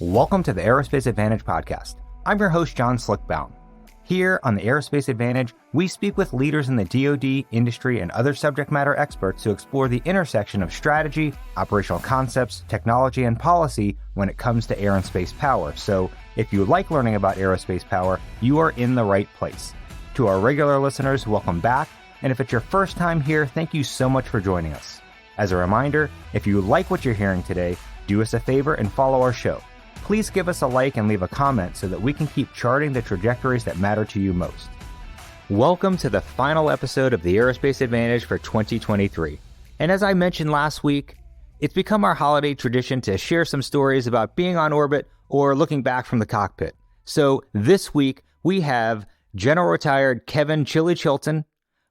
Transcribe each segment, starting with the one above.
Welcome to the Aerospace Advantage podcast. I'm your host, John Baum. Here on the Aerospace Advantage, we speak with leaders in the DoD, industry, and other subject matter experts to explore the intersection of strategy, operational concepts, technology, and policy when it comes to air and space power. So if you like learning about aerospace power, you are in the right place. To our regular listeners, welcome back. And if it's your first time here, thank you so much for joining us. As a reminder, if you like what you're hearing today, do us a favor and follow our show. Please give us a like and leave a comment so that we can keep charting the trajectories that matter to you most. Welcome to the final episode of the Aerospace Advantage for 2023. And as I mentioned last week, it's become our holiday tradition to share some stories about being on orbit or looking back from the cockpit. So this week, we have General Retired Kevin Chilton.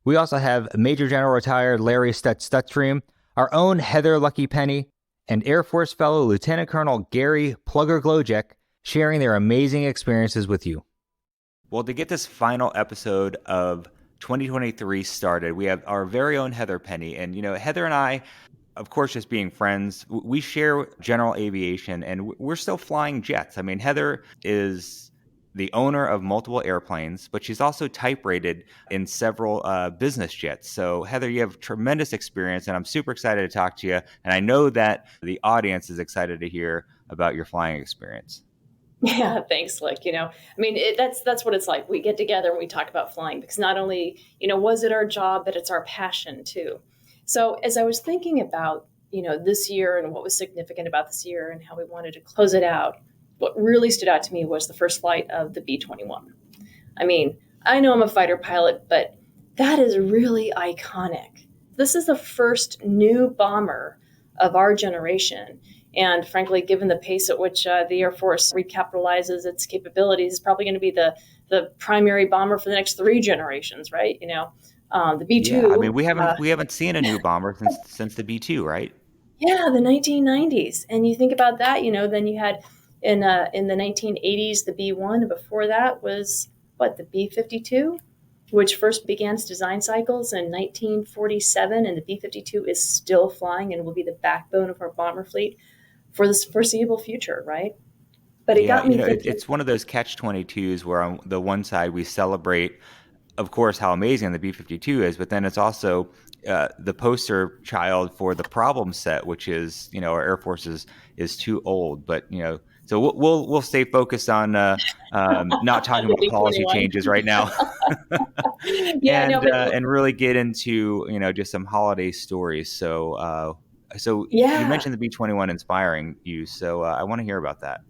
We also have Major General Retired Larry Stutzriem, our own Heather Lucky Penney, and Air Force fellow Lieutenant Colonel Gary Plugger Glojek sharing their amazing experiences with you. Well, to get this final episode of 2023 started, we have our very own Heather Penney. And, Heather and I, of course, just being friends, we share general aviation and we're still flying jets. I mean, Heather is the owner of multiple airplanes, but she's also type rated in several business jets. So Heather, you have tremendous experience and I'm super excited to talk to you. And I know that the audience is excited to hear about your flying experience. Yeah, thanks, Slick. That's what it's like. We get together and we talk about flying because not only, was it our job, but it's our passion too. So as I was thinking about, this year and what was significant about this year and how we wanted to close it out, what really stood out to me was the first flight of the B-21. I mean, I know I'm a fighter pilot, but that is really iconic. This is the first new bomber of our generation. And frankly, given the pace at which the Air Force recapitalizes its capabilities, it's probably going to be the primary bomber for the next 3 generations, right? The B-2. Yeah, I mean, we haven't seen a new bomber since the B-2, right? Yeah, the 1990s. And you think about that, then you had in the 1980s, the B-1, and before that was, the B-52, which first began its design cycles in 1947, and the B-52 is still flying and will be the backbone of our bomber fleet for the foreseeable future, right? But it got me thinking. It's one of those catch-22s where on the one side we celebrate, of course, how amazing the B-52 is, but then it's also the poster child for the problem set, which is, our Air Force is too old, but, so we'll stay focused on not talking about policy changes right now, and really get into just some holiday stories. So you mentioned the B-21 inspiring you, so I want to hear about that.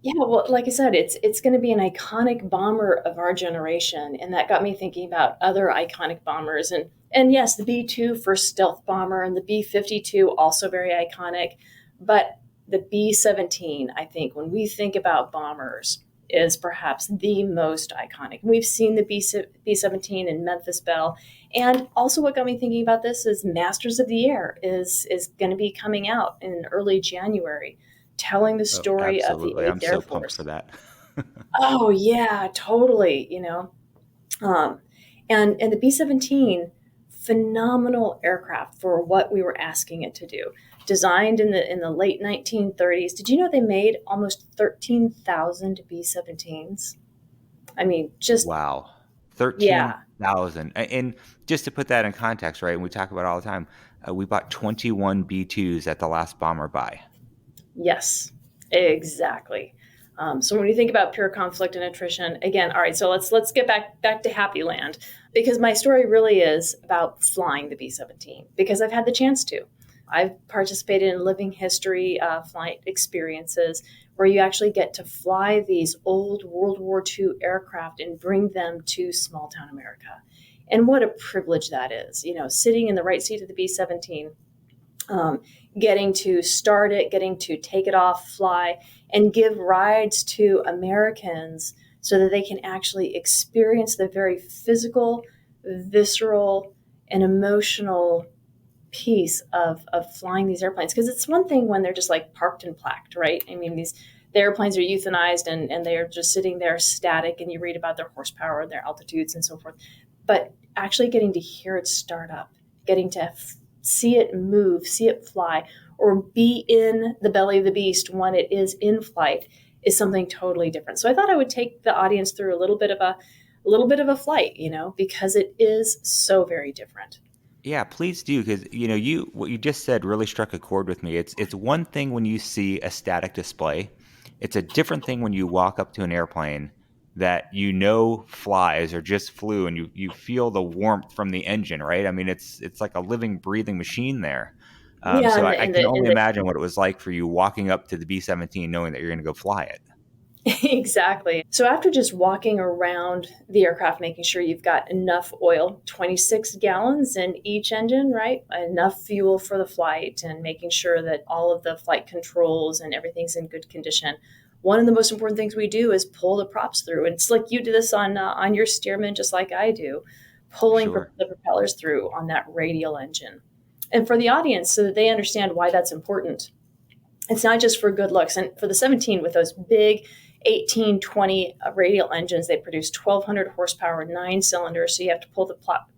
Yeah, well, like I said, it's going to be an iconic bomber of our generation, and that got me thinking about other iconic bombers. And yes, the B-2 first stealth bomber, and the B-52 also very iconic, but the B-17, I think, when we think about bombers, is perhaps the most iconic. We've seen the B-17 in Memphis Belle. And also what got me thinking about this is Masters of the Air is going to be coming out in early January, telling the story of the 8th Air Force. I'm so pumped for that. Oh, yeah, totally, And the B-17, phenomenal aircraft for what we were asking it to do. Designed in the late 1930s. Did you know they made almost 13,000 B-17s? I mean, just... Wow. 13,000. Yeah. And just to put that in context, right, and we talk about it all the time, we bought 21 B-2s at the last bomber buy. Yes, exactly. So when you think about pure conflict and attrition, again, all right, so let's get back to Happy Land, because my story really is about flying the B-17, because I've had the chance to. I've participated in living history flight experiences where you actually get to fly these old World War II aircraft and bring them to small town America. And what a privilege that is, sitting in the right seat of the B-17, getting to start it, getting to take it off, fly, and give rides to Americans so that they can actually experience the very physical, visceral, and emotional piece of flying these airplanes. Because it's one thing when they're just like parked and plaqued, right? I mean, the airplanes are euthanized and they are just sitting there static, and you read about their horsepower and their altitudes and so forth. But actually getting to hear it start up, getting to see it move, see it fly, or be in the belly of the beast when it is in flight, is something totally different. So I thought I would take the audience through a little bit of a flight, because it is so very different. Yeah, please do, because what you just said really struck a chord with me. It's one thing when you see a static display. It's a different thing when you walk up to an airplane that flies or just flew, and you feel the warmth from the engine, right? I mean, it's like a living, breathing machine there. Yeah, So and I can only imagine what it was like for you walking up to the B-17 knowing that you're going to go fly it. Exactly. So after just walking around the aircraft, making sure you've got enough oil, 26 gallons in each engine, right? Enough fuel for the flight, and making sure that all of the flight controls and everything's in good condition. One of the most important things we do is pull the props through. And it's like you do this on your Stearman, just like I do, pulling Sure. the propellers through on that radial engine. And for the audience, so that they understand why that's important. It's not just for good looks. And for the 17, with those big 1820 radial engines, they produce 1,200 horsepower, 9 cylinders. So you have to pull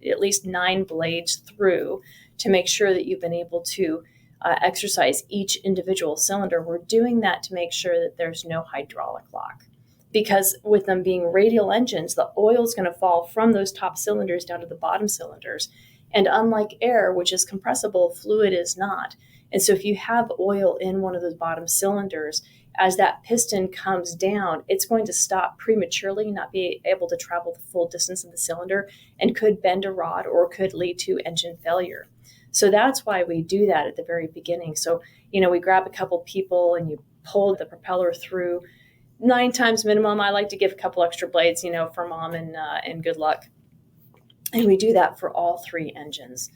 at least 9 blades through to make sure that you've been able to exercise each individual cylinder. We're doing that to make sure that there's no hydraulic lock. Because with them being radial engines, the oil is going to fall from those top cylinders down to the bottom cylinders. And unlike air, which is compressible, fluid is not. And so if you have oil in one of those bottom cylinders, as that piston comes down, it's going to stop prematurely, not be able to travel the full distance of the cylinder, and could bend a rod or could lead to engine failure. So that's why we do that at the very beginning. So, we grab a couple people and you pull the propeller through 9 times minimum. I like to give a couple extra blades, for mom and good luck. And we do that for all 3 engines.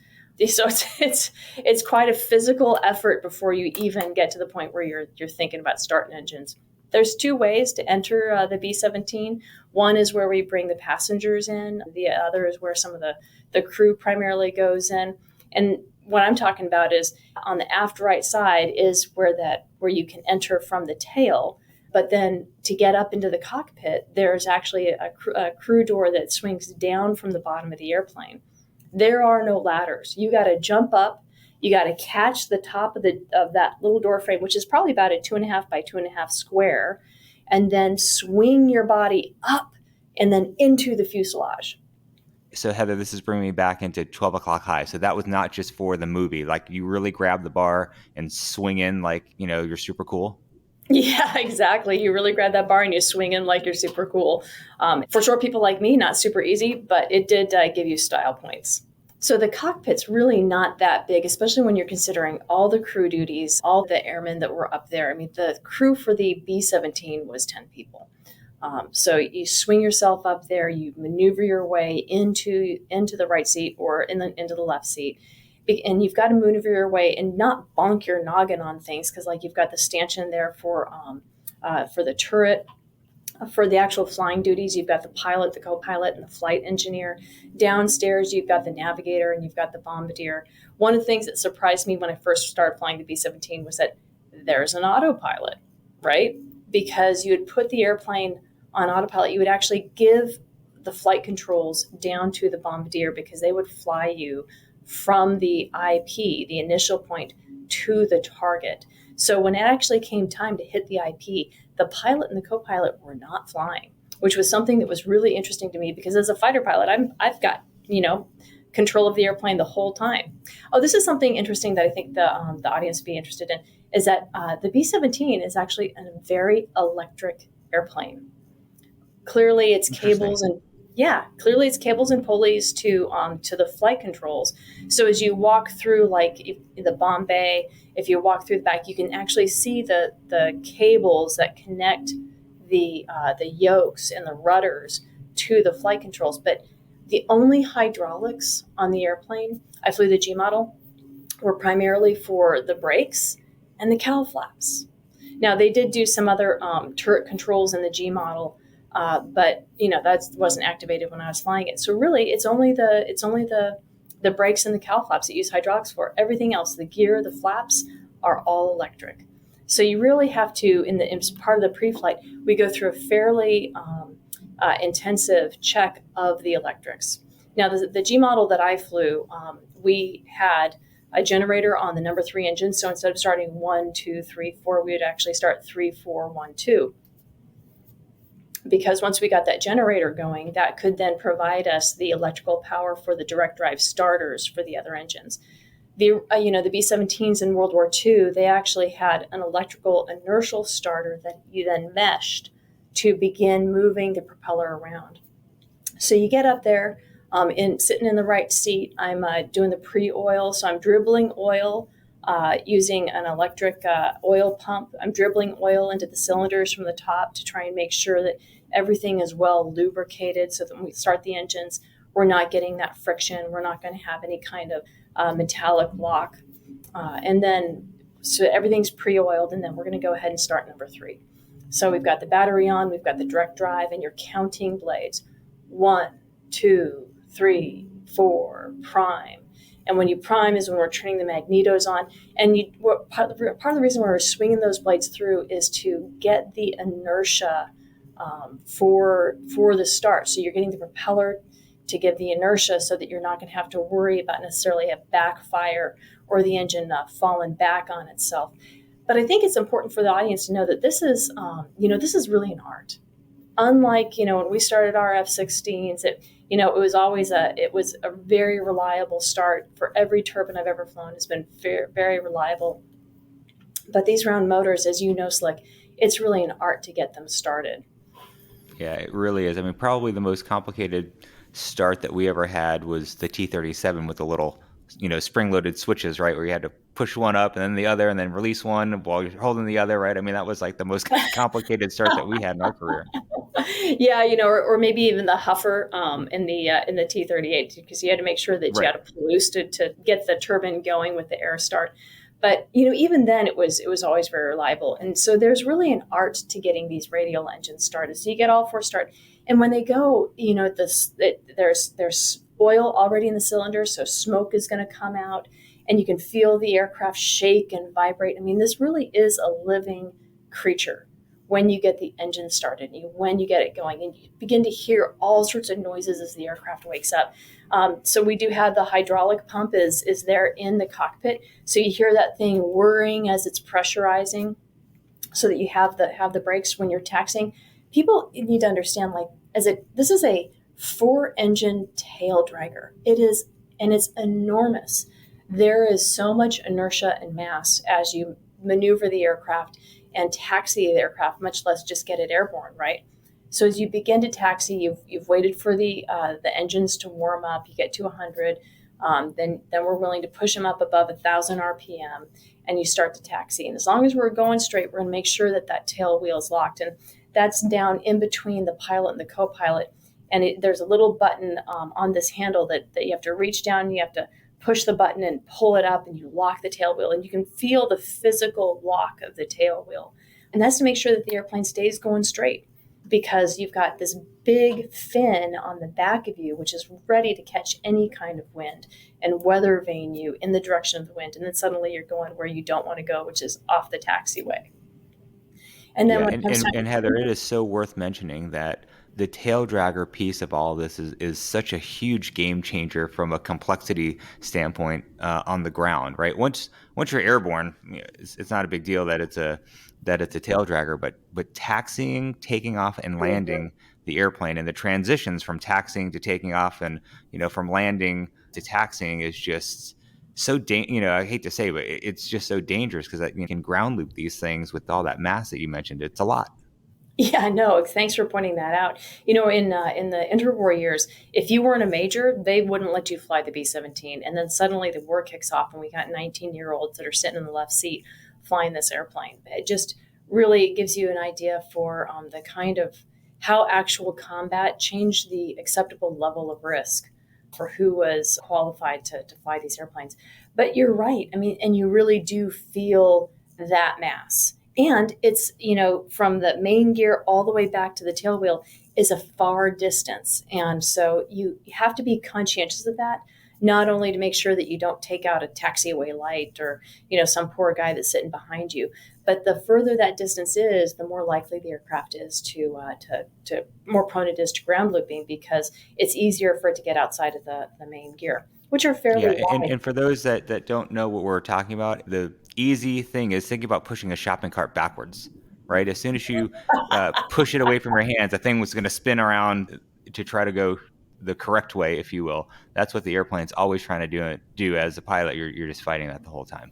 So it's quite a physical effort before you even get to the point where you're thinking about starting engines. There's 2 ways to enter the B-17. One is where we bring the passengers in. The other is where some of the crew primarily goes in. And what I'm talking about is on the aft right side is where you can enter from the tail. But then to get up into the cockpit, there's actually a crew door that swings down from the bottom of the airplane. There are no ladders. You got to jump up. You got to catch the top of that little door frame, which is probably about a 2.5 by 2.5 square, and then swing your body up and then into the fuselage. So Heather, this is bringing me back into 12 O'Clock High. So that was not just for the movie. Like, you really grab the bar and swing in like, you're super cool. Yeah, exactly. You really grab that bar and you swing in like you're super cool. For short people like me, not super easy, but it did give you style points. So the cockpit's really not that big, especially when you're considering all the crew duties, all the airmen that were up there. I mean, the crew for the B-17 was 10 people. So you swing yourself up there, you maneuver your way into the right seat or into the left seat. And you've got to maneuver your way and not bonk your noggin on things, because like you've got the stanchion there for the turret. For the actual flying duties, you've got the pilot, the co-pilot, and the flight engineer. Downstairs, you've got the navigator and you've got the bombardier. One of the things that surprised me when I first started flying the B-17 was that there's an autopilot, right? Because you would put the airplane on autopilot, you would actually give the flight controls down to the bombardier, because they would fly you from the IP, the initial point, to the target. So when it actually came time to hit the IP, the pilot and the co-pilot were not flying, which was something that was really interesting to me, because as a fighter pilot, I've got, control of the airplane the whole time. Oh, this is something interesting that I think the audience would be interested in, is that the B-17 is actually a very electric airplane. Clearly it's cables and pulleys to the flight controls. So as you walk through, like the bomb bay, if you walk through the back, you can actually see the cables that connect the yokes and the rudders to the flight controls. But the only hydraulics on the airplane, I flew the G model, were primarily for the brakes and the cowl flaps. Now they did do some other turret controls in the G model. But that wasn't activated when I was flying it. So really, it's only the brakes and the cowl flaps that use hydraulics for. Everything else, the gear, the flaps, are all electric. So you really have to, in part of the pre-flight, we go through a fairly intensive check of the electrics. Now, the G model that I flew, we had a generator on the number 3 engine. So instead of starting 1, 2, 3, 4, we would actually start 3, 4, 1, 2. because once we got that generator going, that could then provide us the electrical power for the direct drive starters for the other engines. The B-17s in World War II, they actually had an electrical inertial starter that you then meshed to begin moving the propeller around. So you get up there, sitting in the right seat. I'm doing the pre-oil, so I'm dribbling oil using an electric oil pump. I'm dribbling oil into the cylinders from the top to try and make sure that everything is well lubricated, so that when we start the engines, we're not getting that friction. We're not going to have any kind of metallic lock. So everything's pre-oiled, and then we're going to go ahead and start number 3. So we've got the battery on, we've got the direct drive, and you're counting blades. 1, 2, 3, 4, prime. And when you prime is when we're turning the magnetos on. And part of the reason why we're swinging those blades through is to get the inertia for the start. So you're getting the propeller to give the inertia so that you're not going to have to worry about necessarily a backfire or the engine falling back on itself. But I think it's important for the audience to know that this is really an art. Unlike, when we started our F-16s, it was always a very reliable start. For every turbine I've ever flown, it's been very, very reliable. But these round motors, as you know, Slick, it's really an art to get them started. Yeah, it really is. I mean, probably the most complicated start that we ever had was the T-37 with the little, spring-loaded switches, right, where you had to push one up and then the other and then release one while you're holding the other, right? I mean, that was like the most complicated start that we had in our career. Yeah, or maybe even the huffer in the T-38, because you had to make sure that you had a Palouse to get the turbine going with the air start. But even then, it was always very reliable. And so there's really an art to getting these radial engines started. So you get all 4 started, and when they go, there's oil already in the cylinder, so smoke is going to come out, and you can feel the aircraft shake and vibrate. I mean, this really is a living creature when you get the engine started, when you get it going, and you begin to hear all sorts of noises as the aircraft wakes up. So we do have the hydraulic pump is there in the cockpit. So you hear that thing whirring as it's pressurizing, so that you have the brakes when you're taxiing. People need to understand, this is a 4-engine tail dragger. It is, and it's enormous. There is so much inertia and mass as you maneuver the aircraft and taxi the aircraft, much less just get it airborne, right? So as you begin to taxi, you've waited for the engines to warm up. You get to 100, then we're willing to push them up above 1,000 RPM, and you start to taxi. And as long as we're going straight, we're going to make sure that tail wheel is locked, and that's down in between the pilot and the co-pilot. And there's a little button on this handle that you have to reach down, and you have to push the button and pull it up, and you lock the tail wheel, and you can feel the physical lock of the tail wheel. And that's to make sure that the airplane stays going straight, because you've got this big fin on the back of you, which is ready to catch any kind of wind and weather vane you in the direction of the wind. And then suddenly you're going where you don't want to go, which is off the taxiway. And then and Heather, it is so worth mentioning that the tail dragger piece of all this is such a huge game changer from a complexity standpoint on the ground, right? Once you're airborne, it's not a big deal that it's a tail dragger, but taxiing, taking off, and landing the airplane, and the transitions from taxiing to taking off, and from landing to taxiing is just so I hate to say, but it's just so dangerous, because you can ground loop these things with all that mass that you mentioned. It's a lot. Yeah, no, thanks for pointing that out. In the interwar years, if you weren't a major, they wouldn't let you fly the B-17. And then suddenly the war kicks off, and we got 19-year-olds that are sitting in the left seat flying this airplane. It just really gives you an idea for the kind of how actual combat changed the acceptable level of risk for who was qualified to fly these airplanes. But you're right. I mean, and you really do feel that mass. And it's, from the main gear all the way back to the tail wheel is a far distance. And so you have to be conscientious of that, not only to make sure that you don't take out a taxiway light or, some poor guy that's sitting behind you, but the further that distance is, the more likely the aircraft is to more prone it is to ground looping, because it's easier for it to get outside of the main gear, which are fairly wide. And for those that don't know what we're talking about, the easy thing is think about pushing a shopping cart backwards, right? As soon as you push it away from your hands, the thing was going to spin around to try to go the correct way, if you will. That's what the airplane's always trying to do. As a pilot, you're just fighting that the whole time.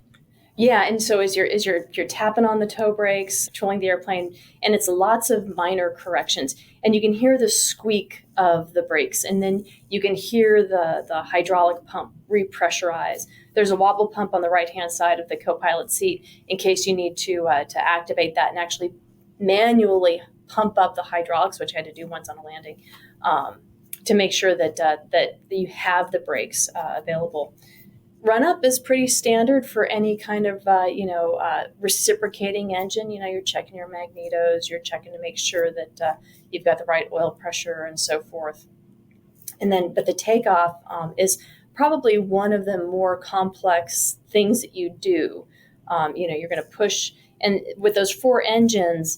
Yeah, and so you're tapping on the toe brakes, controlling the airplane, and it's lots of minor corrections. And you can hear the squeak of the brakes, and then you can hear the hydraulic pump repressurize. There's a wobble pump on the right-hand side of the co-pilot seat in case you need to activate that and actually manually pump up the hydraulics, which I had to do once on a landing, to make sure that you have the brakes available. Run up is pretty standard for any kind of, reciprocating engine. You're checking your magnetos, you're checking to make sure that you've got the right oil pressure and so forth. But the takeoff is probably one of the more complex things that you do. You're going to push, and with those 4 engines,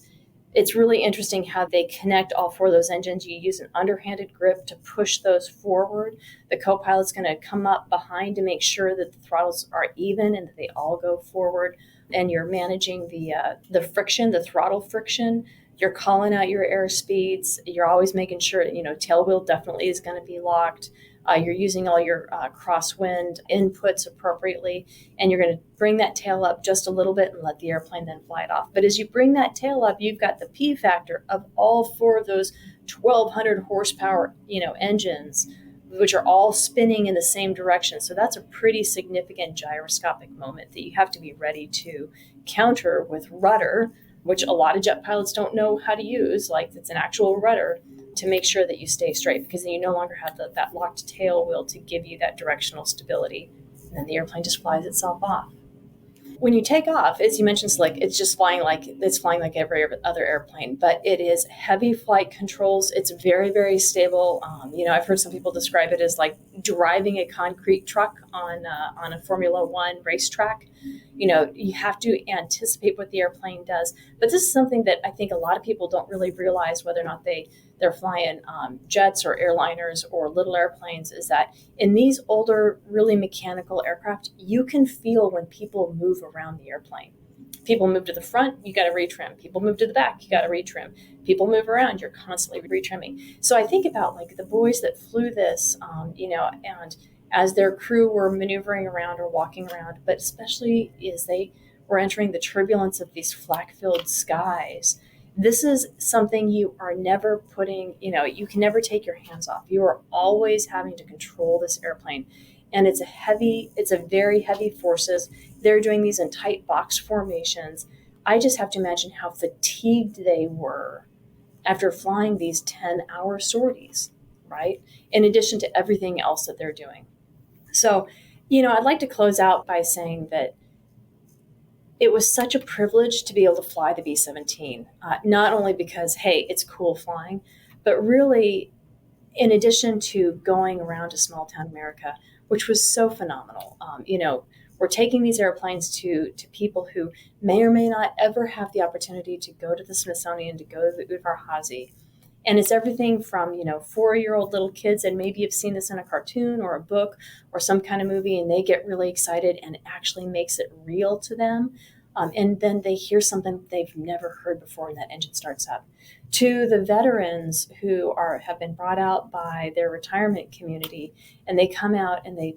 it's really interesting how they connect all 4 of those engines. You use an underhanded grip to push those forward. The co-pilot's going to come up behind to make sure that the throttles are even and that they all go forward. And you're managing the friction, the throttle friction. You're calling out your airspeeds. You're always making sure, tail wheel definitely is going to be locked. You're using all your crosswind inputs appropriately, and you're going to bring that tail up just a little bit and let the airplane then fly it off. But as you bring that tail up, you've got the P factor of all 4 of those 1,200 horsepower, engines, which are all spinning in the same direction. So that's a pretty significant gyroscopic moment that you have to be ready to counter with rudder, which a lot of jet pilots don't know how to use. Like, it's an actual rudder to make sure that you stay straight, because then you no longer have that locked tail wheel to give you that directional stability. And then the airplane just flies itself off. When you take off, as you mentioned, Slick, it's flying like every other airplane, but it is heavy flight controls. It's very, very stable. I've heard some people describe it as like driving a concrete truck on a Formula One racetrack. You have to anticipate what the airplane does. But this is something that I think a lot of people don't really realize, whether or not they're flying jets or airliners or little airplanes, is that in these older, really mechanical aircraft, you can feel when people move around the airplane. People move to the front, you got to retrim. People move to the back, you got to retrim. People move around, you're constantly retrimming. So I think about like the boys that flew this, and as their crew were maneuvering around or walking around, but especially as they were entering the turbulence of these flak-filled skies, this is something you are never you can never take your hands off. You are always having to control this airplane. And it's a very heavy forces. They're doing these in tight box formations. I just have to imagine how fatigued they were after flying these 10-hour sorties, right? In addition to everything else that they're doing. So, I'd like to close out by saying that it was such a privilege to be able to fly the B-17, not only because, hey, it's cool flying, but really, in addition to going around to small town America, which was so phenomenal. We're taking these airplanes to people who may or may not ever have the opportunity to go to the Smithsonian, to go to the Udvar-Hazy. And it's everything from, 4-year-old little kids, and maybe you've seen this in a cartoon or a book or some kind of movie, and they get really excited and it actually makes it real to them. And then they hear something they've never heard before, and that engine starts up. To the veterans who have been brought out by their retirement community, and they come out and they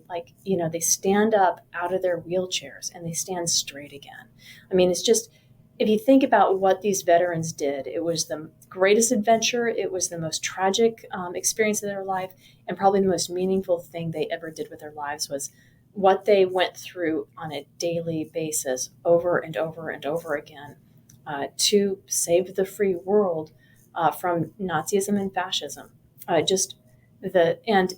they stand up out of their wheelchairs and they stand straight again. I mean, it's just, if you think about what these veterans did, it was the greatest adventure. It was the most tragic experience of their life, and probably the most meaningful thing they ever did with their lives was what they went through on a daily basis over and over and over again to save the free world from Nazism and fascism. And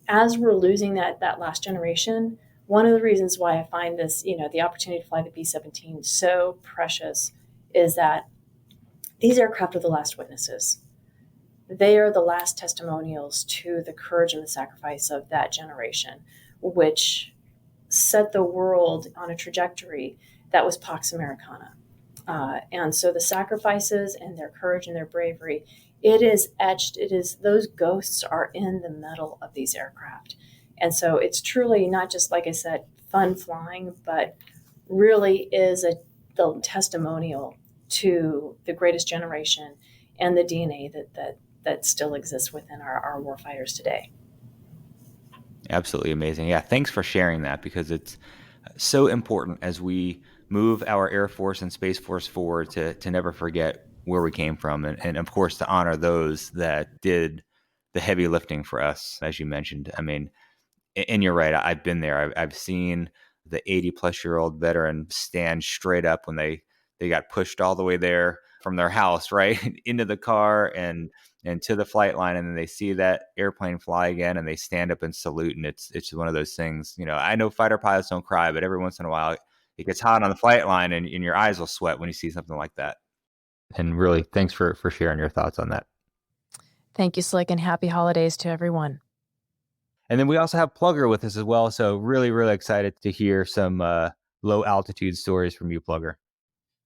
as we're losing that last generation, one of the reasons why I find this, the opportunity to fly the B-17 so precious is that these aircraft are the last witnesses. They are the last testimonials to the courage and the sacrifice of that generation, which set the world on a trajectory that was Pax Americana. And so the sacrifices and their courage and their bravery, it is etched. Those ghosts are in the metal of these aircraft. And so it's truly not just, like I said, fun flying, but really is the testimonial to the greatest generation and the DNA that still exists within our warfighters today. Absolutely amazing. Yeah, thanks for sharing that, because it's so important as we move our Air Force and Space Force forward to never forget where we came from, and of course to honor those that did the heavy lifting for us, as you mentioned. I mean, and you're right, I've been there. I've seen the 80-plus-year-old veteran stand straight up when they got pushed all the way there from their house, right, into the car and to the flight line, and then they see that airplane fly again, and they stand up and salute. And it's just one of those things. I know fighter pilots don't cry, but every once in a while it gets hot on the flight line, and your eyes will sweat when you see something like that. And really, thanks for sharing your thoughts on that. Thank you, Slick, and happy holidays to everyone. And then we also have Plugger with us as well. So really, really excited to hear some low altitude stories from you, Plugger.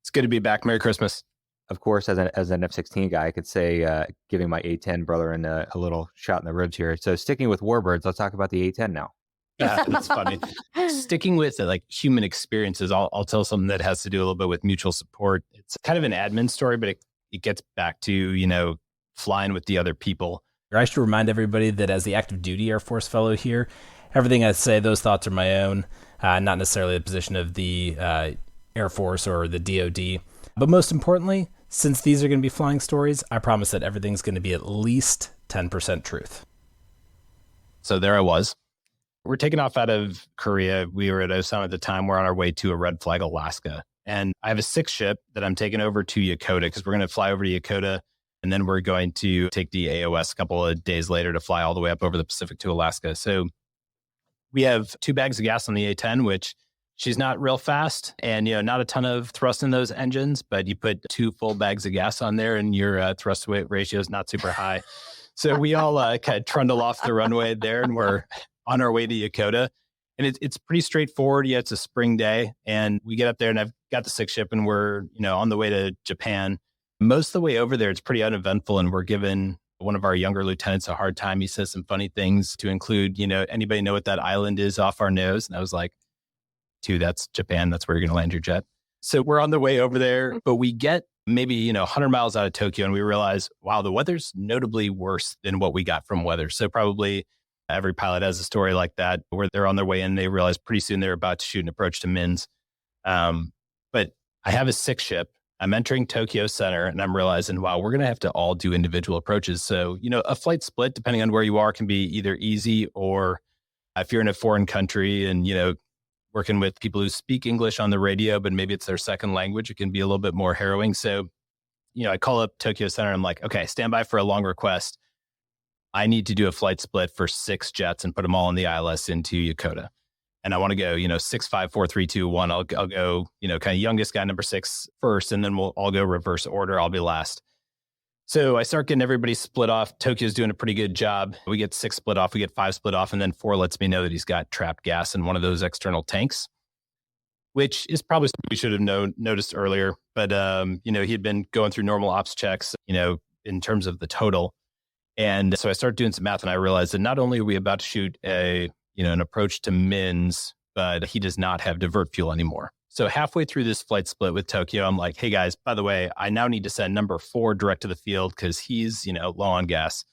It's good to be back. Merry Christmas. Of course, as an F-16 guy, I could say giving my A-10 brother a little shot in the ribs here. So sticking with warbirds, let's talk about the A-10 now. That's funny. Sticking with like human experiences, I'll tell something that has to do a little bit with mutual support. It's kind of an admin story, but it gets back to, flying with the other people. I should remind everybody that as the active duty Air Force fellow here, everything I say, those thoughts are my own, not necessarily the position of the Air Force or the DoD. But most importantly, since these are going to be flying stories, I promise that everything's going to be at least 10% truth. So there I was. We're taking off out of Korea. We were at Osan at the time. We're on our way to a red flag, Alaska. And I have a 6th ship that I'm taking over to Yokota because we're going to fly over to Yokota. And then we're going to take the AOS a couple of days later to fly all the way up over the Pacific to Alaska. So we have 2 bags of gas on the A-10, which she's not real fast and, not a ton of thrust in those engines, but you put 2 full bags of gas on there and your thrust to weight ratio is not super high. So we all kind of trundle off the runway there and we're on our way to Yokota. And it's pretty straightforward. Yeah, it's a spring day and we get up there and I've got the 6th ship and we're, on the way to Japan. Most of the way over there, it's pretty uneventful, and we're giving one of our younger lieutenants a hard time. He says some funny things to include, anybody know what that island is off our nose? And I was like, dude, that's Japan. That's where you're going to land your jet. So we're on the way over there, but we get maybe, 100 miles out of Tokyo and we realize, wow, the weather's notably worse than what we got from weather. So probably every pilot has a story like that where they're on their way in. They realize pretty soon they're about to shoot an approach to Mins. But I have a 6th ship. I'm entering Tokyo Center and I'm realizing, wow, we're going to have to all do individual approaches. So, a flight split, depending on where you are, can be either easy or if you're in a foreign country and, working with people who speak English on the radio, but maybe it's their second language, it can be a little bit more harrowing. So, I call up Tokyo Center. I'm like, okay, stand by for a long request. I need to do a flight split for 6 jets and put them all on the ILS into Yokota. And I want to go, 6, 5, 4, 3, 2, 1. I'll go, kind of youngest guy, number 6 first, and then we'll all go reverse order. I'll be last. So I start getting everybody split off. Tokyo's doing a pretty good job. We get 6 split off. We get 5 split off. And then 4 lets me know that he's got trapped gas in one of those external tanks, which is probably something we should have noticed earlier. But, he had been going through normal ops checks, in terms of the total. And so I started doing some math and I realized that not only are we about to shoot an approach to Mins, but he does not have divert fuel anymore. So halfway through this flight split with Tokyo, I'm like, hey guys, by the way, I now need to send number 4 direct to the field because he's, low on gas.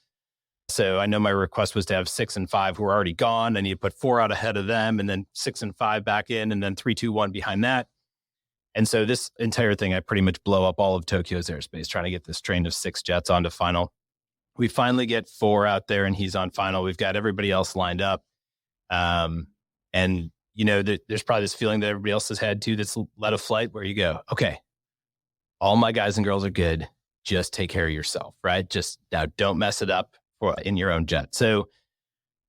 So I know my request was to have 6 and 5 who are already gone. I need to put 4 out ahead of them and then 6 and 5 back in and then 3, 2, 1 behind that. And so this entire thing, I pretty much blow up all of Tokyo's airspace trying to get this train of 6 jets onto final. We finally get 4 out there and he's on final. We've got everybody else lined up. And there's probably this feeling that everybody else has had too, that's led a flight where you go, okay, all my guys and girls are good. Just take care of yourself, right? Just now don't mess it up in your own jet. So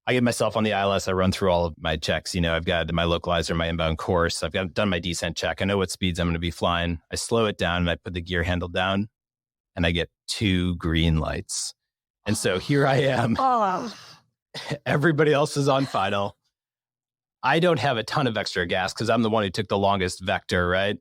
I get myself on the ILS. I run through all of my checks. I've got my localizer, my inbound course. I've done my descent check. I know what speeds I'm going to be flying. I slow it down and I put the gear handle down and I get 2 green lights. And so here I am. Oh. Everybody else is on final. I don't have a ton of extra gas because I'm the one who took the longest vector, right?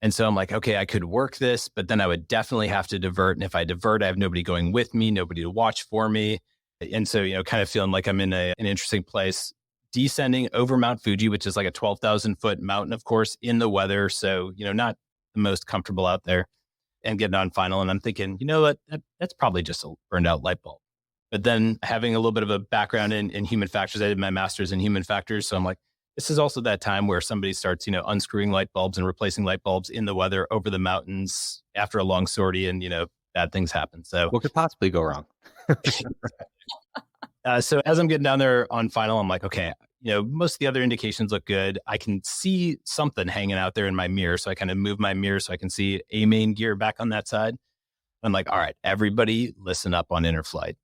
And so I'm like, okay, I could work this, but then I would definitely have to divert. And if I divert, I have nobody going with me, nobody to watch for me. And so, kind of feeling like I'm in an interesting place. Descending over Mount Fuji, which is like a 12,000 foot mountain, of course, in the weather. So, not the most comfortable out there. and getting on final. And I'm thinking, you know what, that's probably just a burned out light bulb. But then having a little bit of a background in human factors, I did my master's in human factors. So I'm like, this is also that time where somebody starts, unscrewing light bulbs and replacing light bulbs in the weather over the mountains after a long sortie, and, bad things happen. So what could possibly go wrong? So as I'm getting down there on final, I'm like, okay, most of the other indications look good. I can see something hanging out there in my mirror. So I kind of move my mirror so I can see a main gear back on that side. I'm like, all right, everybody listen up on interflight.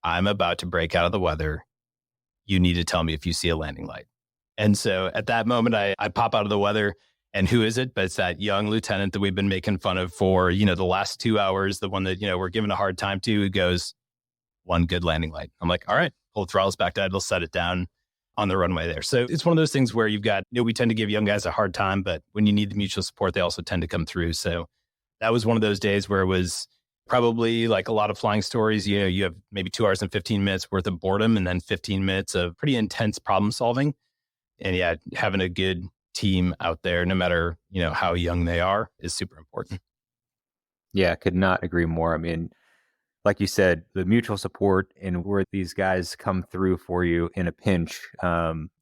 I'm about to break out of the weather. You need to tell me if you see a landing light. And so at that moment, I pop out of the weather. And who is it? But it's that young lieutenant that we've been making fun of for, the last 2 hours, the one that, we're giving a hard time to, who goes, one good landing light. I'm like, all right, pull the throttles back to idle, set it down on the runway there. So it's one of those things where you've got, we tend to give young guys a hard time, but when you need the mutual support, they also tend to come through. So that was one of those days where it was probably like a lot of flying stories. You have maybe 2 hours and 15 minutes worth of boredom and then 15 minutes of pretty intense problem solving. And yeah, having a good team out there, no matter, how young they are, is super important. Yeah, I could not agree more. I mean, like you said, the mutual support and where these guys come through for you in a pinch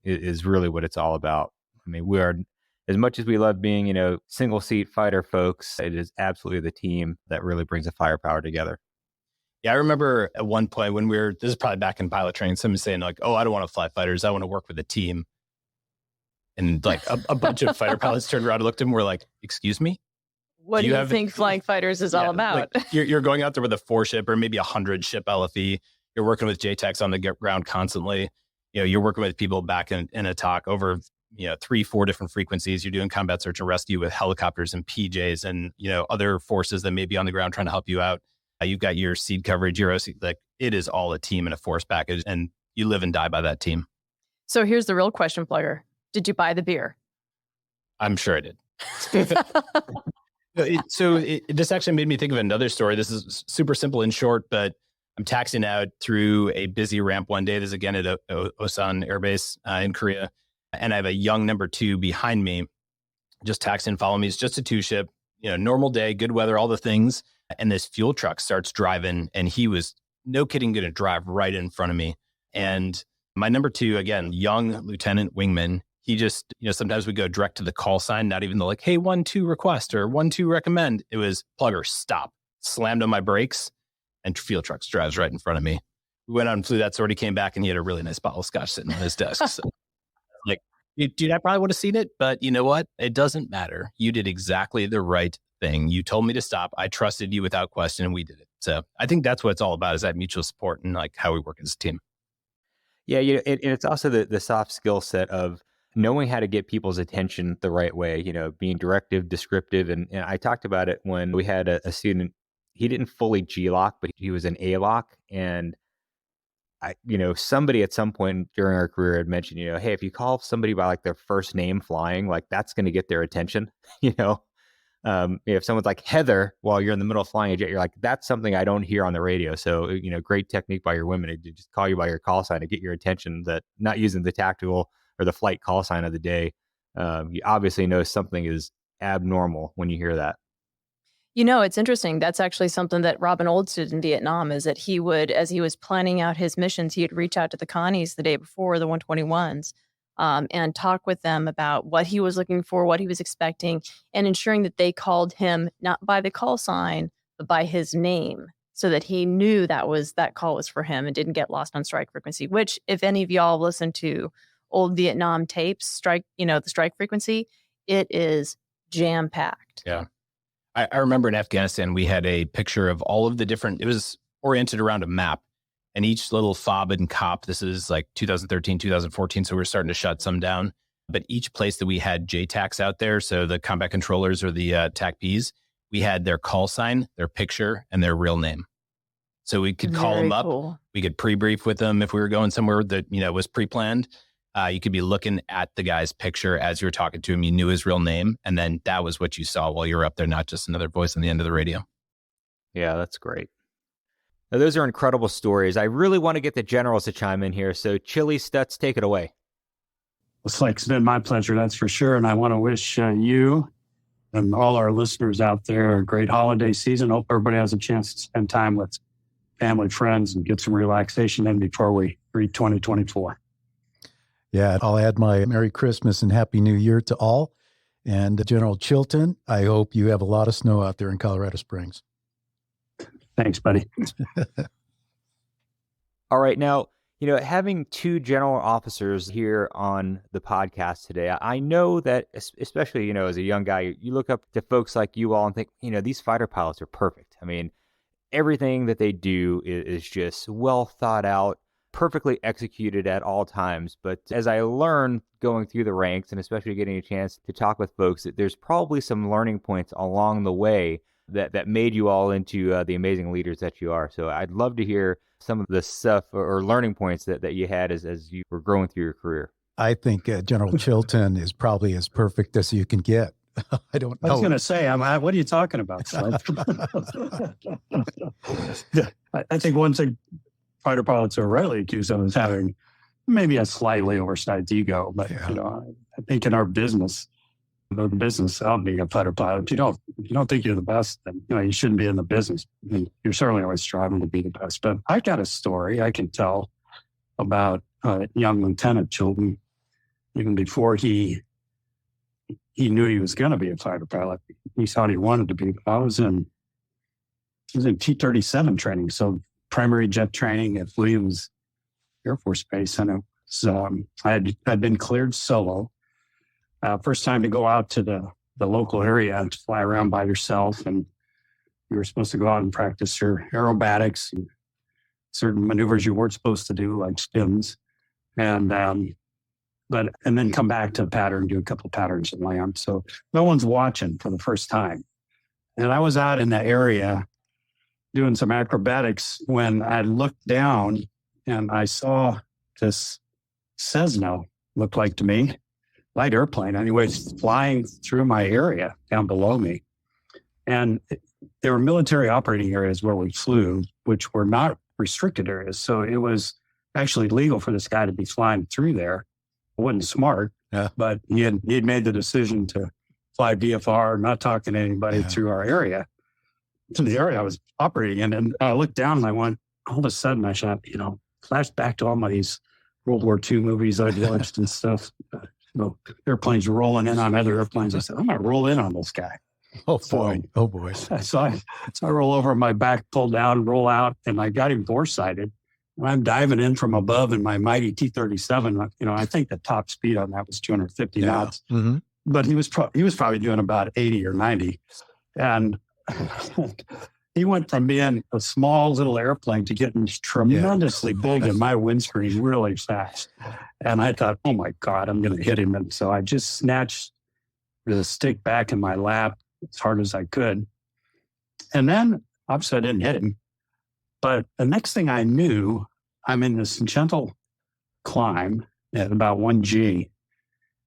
is really what it's all about. I mean, we are, as much as we love being, single seat fighter folks, it is absolutely the team that really brings the firepower together. Yeah, I remember at one point when this is probably back in pilot training, someone saying like, oh, I don't want to fly fighters. I want to work with a team. And like a bunch of fighter pilots turned around and looked at him and were like, excuse me? What do you think flying fighters is all about? Like you're going out there with a 4-ship or maybe 100-ship LFE. You're working with JTACs on the ground constantly. You're working with people back in a TOC over 3-4 different frequencies. You're doing combat search and rescue with helicopters and PJs and other forces that may be on the ground trying to help you out. You've got your seed coverage, your OC, like it is all a team and a force package, and you live and die by that team. So here's the real question, Plugger. Did you buy the beer? I'm sure I did. This actually made me think of another story. This is super simple and short, but I'm taxiing out through a busy ramp one day. This is again at Osan Air Base in Korea. And I have a young number 2 behind me, just taxiing, follow me. It's just a 2-ship, normal day, good weather, all the things. And this fuel truck starts driving, and he was, no kidding, going to drive right in front of me. And my number 2, again, young lieutenant wingman, he just, sometimes we go direct to the call sign, not even the like, hey, 1-2 request or 1-2 recommend. It was Plugger, stop, slammed on my brakes, and fuel trucks drives right in front of me. We went out and flew that sortie, came back, and he had a really nice bottle of scotch sitting on his desk. So, like, dude, I probably would have seen it, but you know what? It doesn't matter. You did exactly the right thing. You told me to stop. I trusted you without question, and we did it. So I think that's what it's all about, is that mutual support and like how we work as a team. Yeah, and it's also the soft skill set of knowing how to get people's attention the right way, being directive, descriptive. And I talked about it when we had a student, he didn't fully G-lock, but he was an A-lock. And somebody at some point during our career had mentioned, hey, if you call somebody by like their first name flying, like that's going to get their attention, if someone's like Heather while you're in the middle of flying a jet, you're like, that's something I don't hear on the radio. So, great technique by your women to just call you by your call sign to get your attention, that not using the tactical or the flight call sign of the day. You obviously know something is abnormal when you hear that. It's interesting. That's actually something that Robin Olds did in Vietnam, is that he would, as he was planning out his missions, he'd reach out to the Connies the day before, the 121s, and talk with them about what he was looking for, what he was expecting, and ensuring that they called him not by the call sign, but by his name, so that he knew that call was for him and didn't get lost on strike frequency, which if any of y'all listen to old Vietnam tapes, the strike frequency, it is jam-packed. Yeah. I remember in Afghanistan, we had a picture of all of the different, it was oriented around a map, and each little fob and cop, this is like 2013, 2014, so we're starting to shut some down. But each place that we had JTACs out there, so the combat controllers or the TACPs, we had their call sign, their picture, and their real name. So we could call them up. Cool. We could pre-brief with them if we were going somewhere that was pre-planned. You could be looking at the guy's picture as you were talking to him. You knew his real name, and then that was what you saw while you were up there, not just another voice on the end of the radio. Yeah, that's great. Now, those are incredible stories. I really want to get the generals to chime in here. So, Chili, Stutz, take it away. It's been my pleasure, that's for sure. And I want to wish you and all our listeners out there a great holiday season. Hope everybody has a chance to spend time with family, friends, and get some relaxation in before we read 2024. Yeah, I'll add my Merry Christmas and Happy New Year to all. And General Chilton, I hope you have a lot of snow out there in Colorado Springs. Thanks, buddy. All right. Now, having two general officers here on the podcast today, I know that especially, as a young guy, you look up to folks like you all and think, these fighter pilots are perfect. I mean, everything that they do is just well thought out, perfectly executed at all times. But as I learn going through the ranks, and especially getting a chance to talk with folks, that there's probably some learning points along the way that made you all into the amazing leaders that you are. So I'd love to hear some of the stuff or learning points that you had as you were growing through your career. I think General Chilton is probably as perfect as you can get. I don't know. I was going to say, what are you talking about, son? I think one thing fighter pilots are rightly accused of is having maybe a slightly oversized ego. But, I think in our business, the business of being a fighter pilot, if you don't think you're the best, then, you shouldn't be in the business. I mean, you're certainly always striving to be the best. But I got a story I can tell about young Lieutenant Chilton, even before he knew he was going to be a fighter pilot. He thought he wanted to be. I was in T-37 training, so primary jet training at Williams Air Force Base, and it was, I'd been cleared solo. First time to go out to the local area and fly around by yourself, and you were supposed to go out and practice your aerobatics and certain maneuvers you weren't supposed to do, like spins, and then come back to the pattern, do a couple of patterns and land. So no one's watching for the first time. And I was out in that area doing some acrobatics when I looked down and I saw this Cessna, looked like to me, light airplane anyways, flying through my area down below me. And there were military operating areas where we flew, which were not restricted areas. So it was actually legal for this guy to be flying through there. It wasn't smart, but he had made the decision to fly VFR, not talking to anybody through our area, to the area I was operating in. And I looked down and I went, all of a sudden I shot, flashed back to all my these World War II movies I'd watched and stuff. Airplanes rolling in on other airplanes. I said, I'm going to roll in on this guy. Oh, boy. Oh, boy. So I roll over, my back pulled down, roll out, and I got him foresighted. And I'm diving in from above in my mighty T-37. I think the top speed on that was 250 knots. Mm-hmm. But he was probably doing about 80 or 90. And he went from being a small little airplane to getting tremendously big in my windscreen really fast. And I thought, oh my God, I'm going to hit him. And so I just snatched the stick back in my lap as hard as I could. And then obviously I didn't hit him. But the next thing I knew, I'm in this gentle climb at about 1G.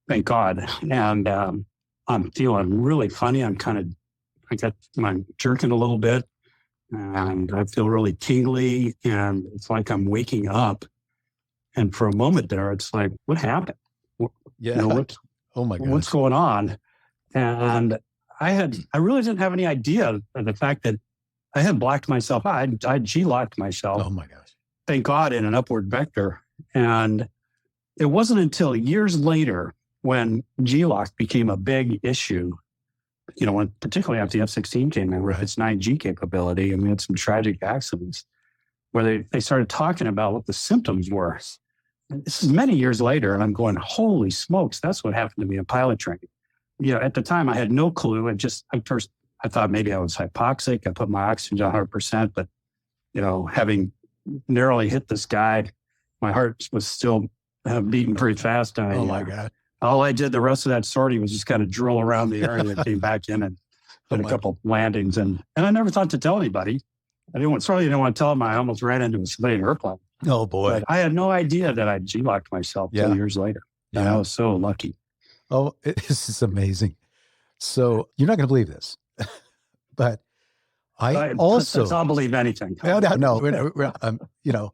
Thank God. And I'm feeling really funny. I'm jerking a little bit. And I feel really tingly. And it's like I'm waking up. And for a moment there, it's like, what happened? Oh my God. What's going on? And I really didn't have any idea of the fact that I had blocked myself out. I G-locked myself. Oh my gosh. Thank God, in an upward vector. And it wasn't until years later when G-lock became a big issue, when particularly after the F-16 came in with its 9G capability, and we had some tragic accidents where they started talking about what the symptoms were. And this is many years later, and I'm going, holy smokes, that's what happened to me in pilot training. At the time, I had no clue. I thought maybe I was hypoxic. I put my oxygen to 100%, but, having narrowly hit this guy, my heart was still beating pretty fast. Oh my God. All I did the rest of that sortie was just kind of drill around the area and came back in and did a couple landings. And I never thought to tell anybody. I didn't want to tell them I almost ran into a civilian airplane. Oh boy. But I had no idea that I G-locked myself 2 years later. And I was so lucky. Oh, this is amazing. So you're not going to believe this, but I don't believe anything. No,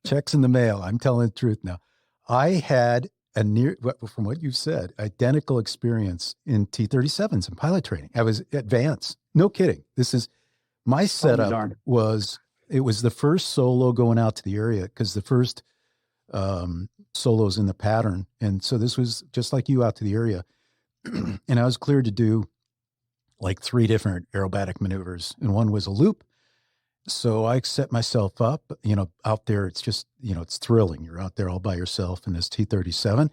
checks in the mail. I'm telling the truth now. I had from what you've said, identical experience in T-37s and pilot training. I was advanced. No kidding. This is my setup it was the first solo going out to the area because the first solos in the pattern. And so this was just like you out to the area. And I was cleared to do like 3 different aerobatic maneuvers. And one was a loop. So I set myself up, out there. It's just, it's thrilling. You're out there all by yourself in this T-37.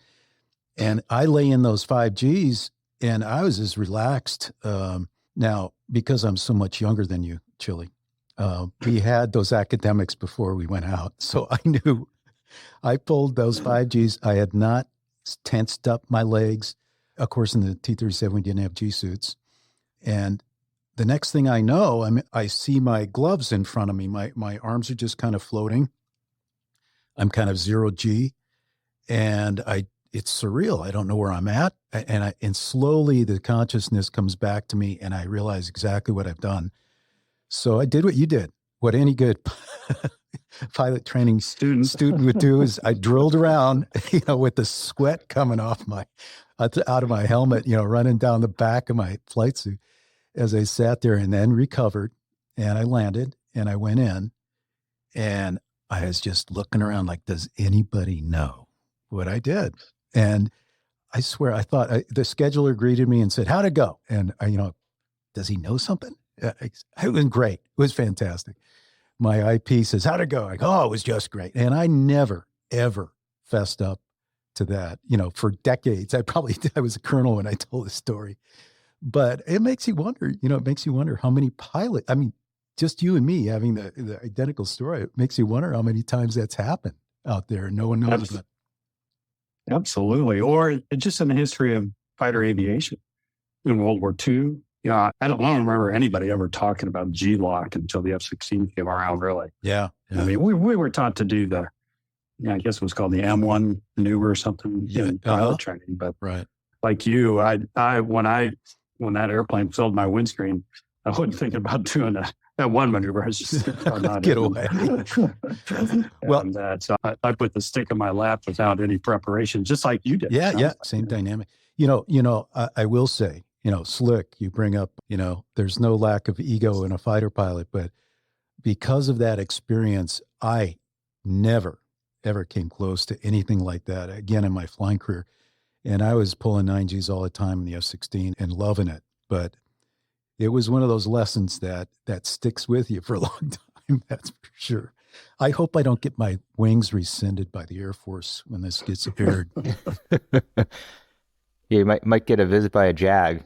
And I lay in those 5Gs and I was as relaxed. Now, because I'm so much younger than you, Chili, we had those academics before we went out. So I knew I pulled those 5Gs. I had not tensed up my legs. Of course, in the T-37, we didn't have G suits. And the next thing I know, I see my gloves in front of me. My arms are just kind of floating. I'm kind of 0G, and it's surreal. I don't know where I'm at, and slowly the consciousness comes back to me, and I realize exactly what I've done. So I did what you did. What any good pilot training student would do is I drilled around, with the sweat coming off out of my helmet, running down the back of my flight suit, as I sat there, and then recovered, and I landed and I went in, and I was just looking around like, does anybody know what I did? And I swear, I thought the scheduler greeted me and said, how'd it go? And does he know something? It was great. It was fantastic. My IP says, how'd it go? I go, oh, it was just great. And I never, ever fessed up to that, for decades. I was a colonel when I told this story. But it makes you wonder, how many pilots, just you and me having the identical story, it makes you wonder how many times that's happened out there. No one knows that. Absolutely. Or just in the history of fighter aviation in World War II. I don't remember anybody ever talking about G-lock until the F-16 came around, really. Yeah. We were taught to do I guess it was called the M1 maneuver or something in pilot training. But right. Like you, when that airplane filled my windscreen, I wasn't thinking about doing that one maneuver. I was just get away. So I put the stick in my lap without any preparation, just like you did. Yeah. Same dynamic. I will say, Slick, you bring up, there's no lack of ego in a fighter pilot, but because of that experience, I never, ever came close to anything like that again in my flying career. And I was pulling 9Gs all the time in the F-16 and loving it. But it was one of those lessons that sticks with you for a long time. That's for sure. I hope I don't get my wings rescinded by the Air Force when this gets aired. Yeah, you might get a visit by a JAG.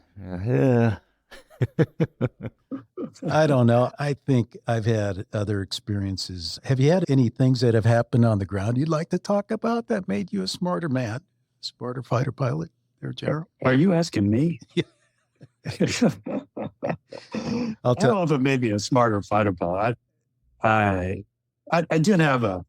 I don't know. I think I've had other experiences. Have you had any things that have happened on the ground you'd like to talk about that made you a smarter man? Smarter fighter pilot there, Gerald? Are you asking me? Yeah. I don't know if it made me a smarter fighter pilot. I did have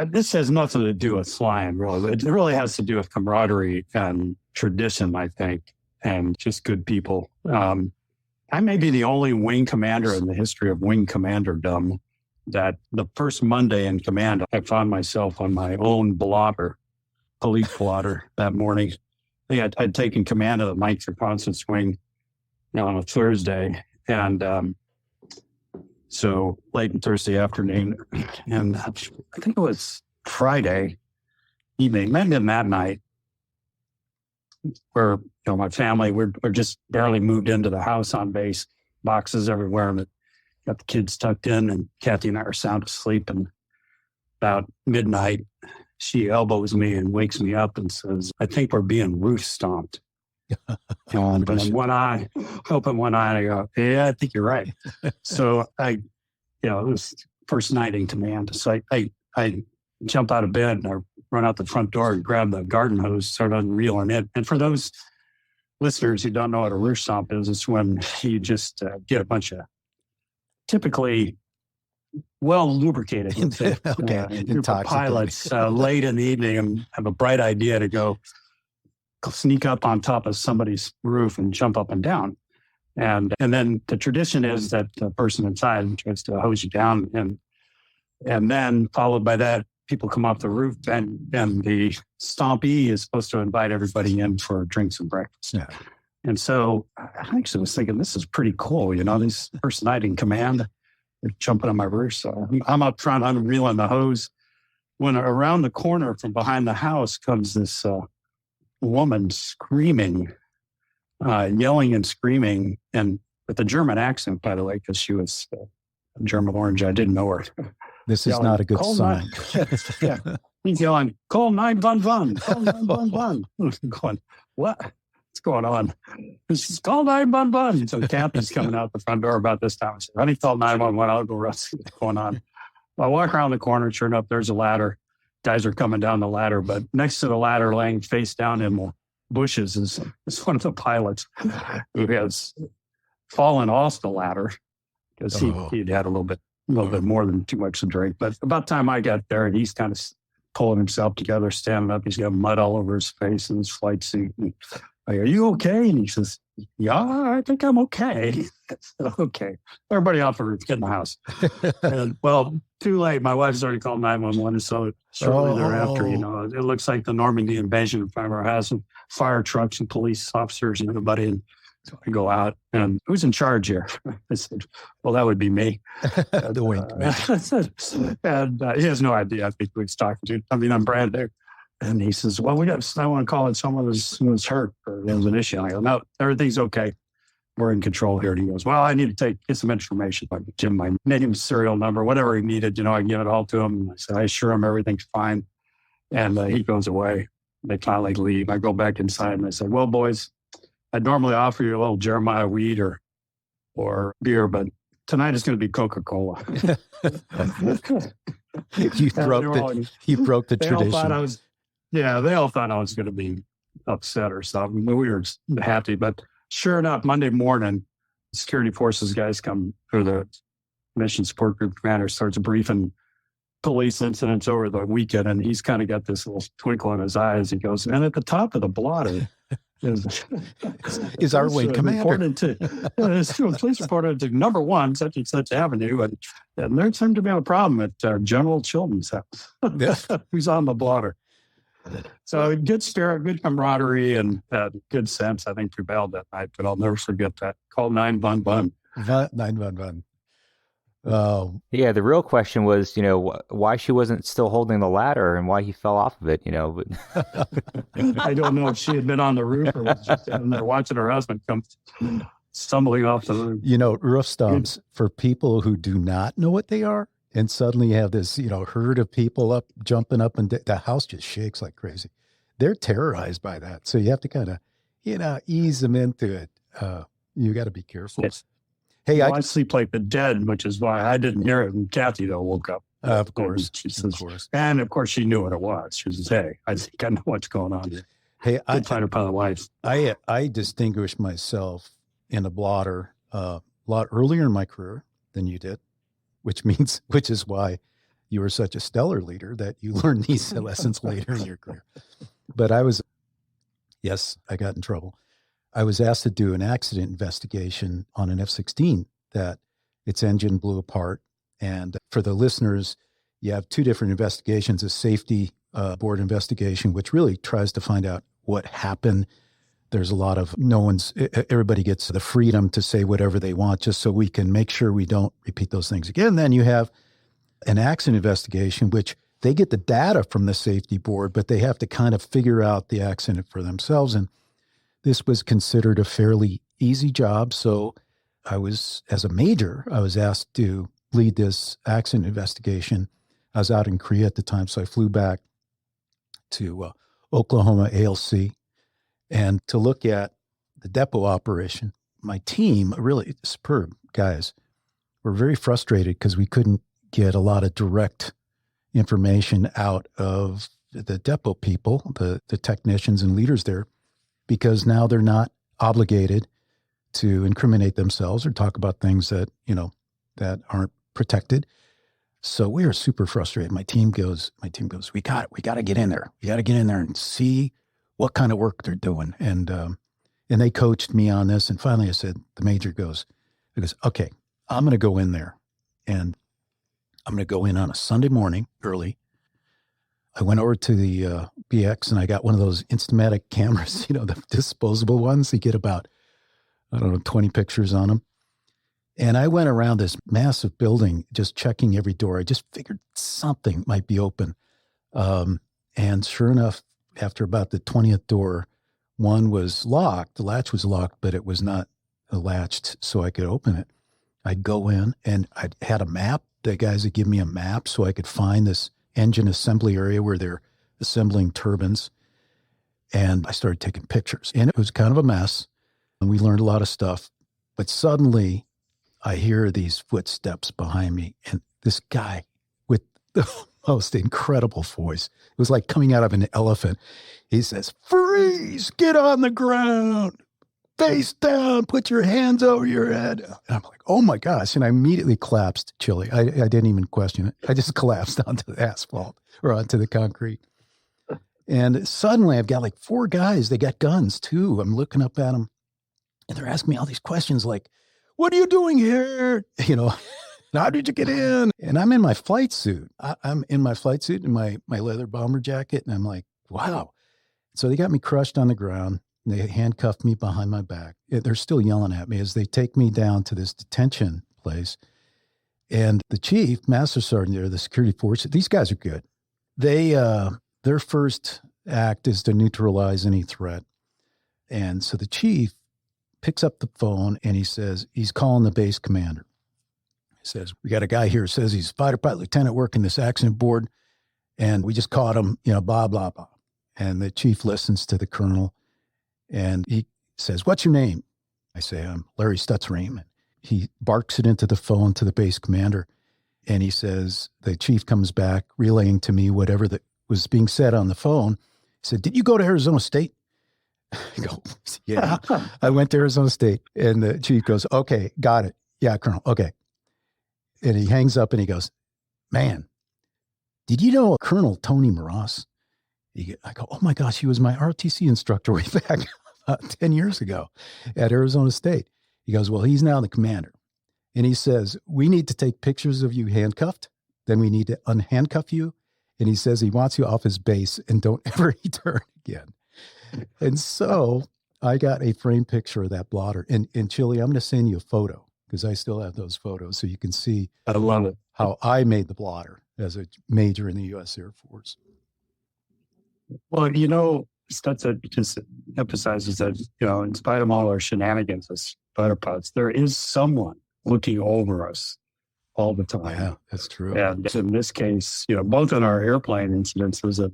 this has nothing to do with flying, really. It really has to do with camaraderie and tradition, I think, and just good people. I may be the only wing commander in the history of wing commanderdom that the first Monday in command, I found myself on my own blotter. Police blotter that morning. I think I'd taken command of the 9th Reconnaissance Wing on a Thursday. And so late in Thursday afternoon, and I think it was Friday evening, maybe that night, where my family, we're just barely moved into the house on base, boxes everywhere, and got the kids tucked in, and Kathy and I are sound asleep. And about midnight, she elbows me and wakes me up and says, I think we're being roof stomped. And one eye, open one eye, and I go, yeah, I think you're right. So it was first night in command. So I jump out of bed and I run out the front door and grab the garden hose, start unreeling it. And for those listeners who don't know what a roof stomp is, it's when you just get a bunch of typically well lubricated group of pilots late in the evening and have a bright idea to go sneak up on top of somebody's roof and jump up and down. And then the tradition is that the person inside tries to hose you down, and then followed by that, people come off the roof, and the stompee is supposed to invite everybody in for drinks and breakfast. Yeah. And so I actually was thinking, this is pretty cool. This first night in command, they're jumping on my roof. So I'm up front, I'm reeling the hose. When around the corner from behind the house comes this woman screaming, yelling and screaming, and with a German accent, by the way, because she was German orange. I didn't know her. This is not a good sign. Yeah. He's yelling, call 911, call 911. Going, what? What's going on? She's call 911. So the captain's coming out the front door about this time. I said, honey, call 911. I'll go see what's going on. Well, I walk around the corner. Sure enough, there's a ladder. Guys are coming down the ladder, but next to the ladder, laying face down in the bushes, is one of the pilots who has fallen off the ladder because he'd had a little bit more than too much to drink. But about the time I got there, he's kind of pulling himself together, standing up. He's got mud all over his face in his flight suit. And I go, are you okay? And he says, yeah, I think I'm okay. I said, okay. Everybody off the roof, get in the house. And, well, too late. My wife's already called 911. So shortly thereafter, it looks like the Normandy invasion, if I ever has some fire trucks and police officers and everybody. And so I go out, and who's in charge here? I said, well, that would be me. The wink. And he has no idea. I think he's talking to. I mean, I'm brand new. And he says, well, I want to call it someone who was hurt or there was an issue. I go, no, everything's okay. We're in control here. And he goes, well, I need to get some information. I give him my name, serial number, whatever he needed. I give it all to him. And I said, I assure him everything's fine. And he goes away. They finally leave. I go back inside and I said, well, boys, I'd normally offer you a little Jeremiah weed or beer, but tonight it's going to be Coca-Cola. You broke the tradition. They all thought I was going to be upset or something. We were happy, but sure enough, Monday morning, security forces guys come, or the mission support group commander starts briefing police incidents over the weekend, and he's kind of got this little twinkle in his eyes. He goes, and at the top of the blotter is our wing commander. Police reported to number 1, such and such avenue, and there seemed to be a problem at General Chilton's house. Who's on the blotter. So good spirit, good camaraderie, and good sense, I think, prevailed that night, but I'll never forget that. Call 911. 911. Oh. Yeah, the real question was, why she wasn't still holding the ladder and why he fell off of it, But I don't know if she had been on the roof or was just sitting there watching her husband come stumbling off the roof. Roof stomps, for people who do not know what they are, and suddenly you have this, herd of people jumping up, and the house just shakes like crazy. They're terrorized by that. So you have to kind of, ease them into it. You got to be careful. Yes. Hey, I sleep like the dead, which is why I didn't hear it. And Kathy, though, woke up. Of course. She says, and of course, she knew what it was. She says, hey, I think I know what's going on here. Hey, Good fighter pilot wife. I distinguished myself in a blotter a lot earlier in my career than you did, which is why you were such a stellar leader that you learned these lessons later in your career. But I got in trouble. I was asked to do an accident investigation on an F-16 that its engine blew apart. And for the listeners, you have 2 different investigations: a safety board investigation, which really tries to find out what happened. There's a lot of everybody gets the freedom to say whatever they want, just so we can make sure we don't repeat those things again. Then you have an accident investigation, which they get the data from the safety board, but they have to kind of figure out the accident for themselves. And this was considered a fairly easy job. So as a major, I was asked to lead this accident investigation. I was out in Korea at the time, so I flew back to Oklahoma ALC and to look at the depot operation. My team, really superb guys, were very frustrated because we couldn't get a lot of direct information out of the depot people, the technicians and leaders there, because now they're not obligated to incriminate themselves or talk about things that aren't protected. So we are super frustrated. My team goes, we got to get in there. We got to get in there and see what kind of work they're doing. And they coached me on this. And finally I said, the major goes, okay, I'm going to go in there, and I'm going to go in on a Sunday morning early. I went over to the BX and I got one of those Instamatic cameras, the disposable ones. You get about, 20 pictures on them. And I went around this massive building, just checking every door. I just figured something might be open. And sure enough, after about the 20th door, one was locked. The latch was locked, but it was not latched so I could open it. I'd go in and I had a map. The guys would give me a map so I could find this engine assembly area where they're assembling turbines. And I started taking pictures. And it was kind of a mess. And we learned a lot of stuff. But suddenly I hear these footsteps behind me. And this guy with the most incredible voice, it was like coming out of an elephant. He says, "Freeze, get on the ground. Face down, put your hands over your head." And I'm like, oh my gosh. And I immediately collapsed, Chili. I didn't even question it. I just collapsed onto the asphalt or onto the concrete. And suddenly I've got like 4 guys. They got guns too. I'm looking up at them and they're asking me all these questions like, "What are you doing here? How did you get in?" And I'm in my flight suit. I'm in my flight suit and my leather bomber jacket. And I'm like, wow. So they got me crushed on the ground. They handcuffed me behind my back. They're still yelling at me as they take me down to this detention place. And the chief, Master Sergeant there, the security force, these guys are good. They, their first act is to neutralize any threat. And so the chief picks up the phone and he says, he's calling the base commander. He says, "We got a guy here who says he's a fighter pilot lieutenant working this accident board. And we just caught him, blah, blah, blah." And the chief listens to the colonel. And he says, "What's your name?" I say, "I'm Larry Stutzriem." He barks it into the phone to the base commander. And he says, the chief comes back relaying to me whatever that was being said on the phone. He said, "Did you go to Arizona State?" I go, "Yeah, I went to Arizona State." And the chief goes, "Okay, got it. Yeah, Colonel. Okay." And he hangs up and he goes, "Man, did you know Colonel Tony Moross?" I go, "Oh my gosh, he was my RTC instructor way back 10 years ago at Arizona State." He goes, "Well, he's now the commander." And he says, "We need to take pictures of you handcuffed. Then we need to unhandcuff you." And he says he wants you off his base and don't ever return again. And so I got a framed picture of that blotter. And Chili, I'm going to send you a photo because I still have those photos so you can see I love it. how I made the blotter as a major in the U.S. Air Force. Well, Stutz just emphasizes that, in spite of all our shenanigans as fighter pilots, there is someone looking over us all the time. Yeah, that's true. And in this case, both in our airplane incidences